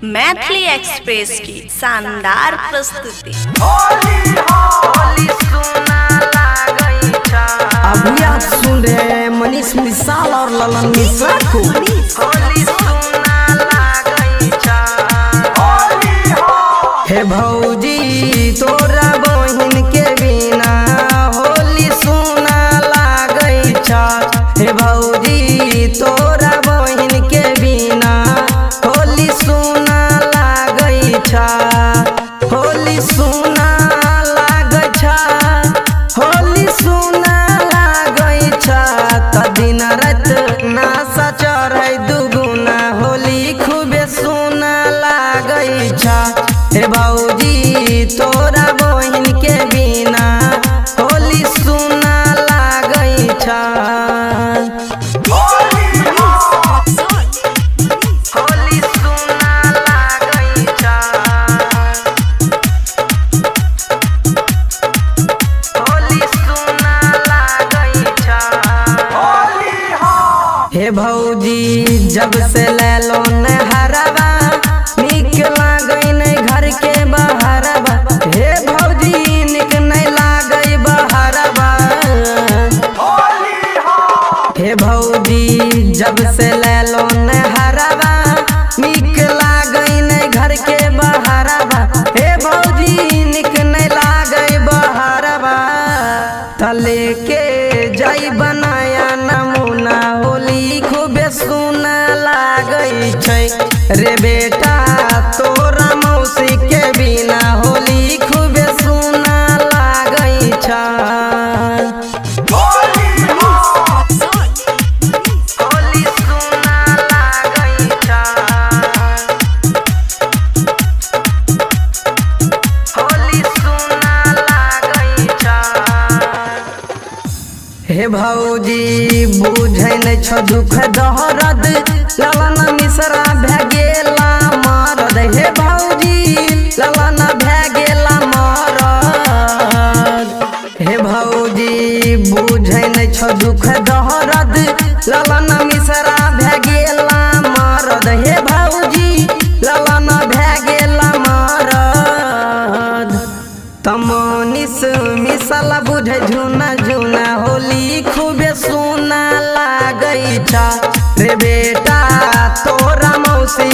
Maithili express की शानदार प्रस्तुति। अभी आप सुन रहे हैं मनीष मिसाल और ललन मिश्रा को। हे भौजी तोरा बहिन के बिना होली सुना लागै छा। हे भौजी तोरा बहिन के बिना होली सुना लागै छा। होली सुना लागै छा, होली सुना लागै छा। त दिन रात नासा चढ़ै दुगुना होली खूबे सुना लागै छा। हे भौजी तोरा बहिन के बिना होली सुना लागै छा। होली सुना लागै छा। होली सुना लागै छा। हे भौजी जब से ले लो न हरवा निक लागै नै घर के बहरवा। हे भौजी निक नै लागै बहरवा। हे भौजी जब से ले लो न हरवा निक लागै नै घर के बहरवा। हे भौजी निक नै लागै बहरवा। तले के जाई बनाया नमूना होली खूबे सुना लागै छै। रे बेटा तोरा मौसी के बिना होली खूबे सुना लागै छा। होली सुना लागै छा। होली सुना लागै छा। हे भौजी बुझै नै छौ दुख दहरद ललन मिश्रा भए गेला मरद। हे भौजी ललन भए गेला मरद। हे भौजी बुझै नै छौ दुख दहरद ललन मिश्रा भए गेला मरद। हे भौजी ललन भए गेला मरद। तमनिस मिसल बुझे झुना झुना होली खूबे सुना लागै छा। रे बेटा तोरा मौसी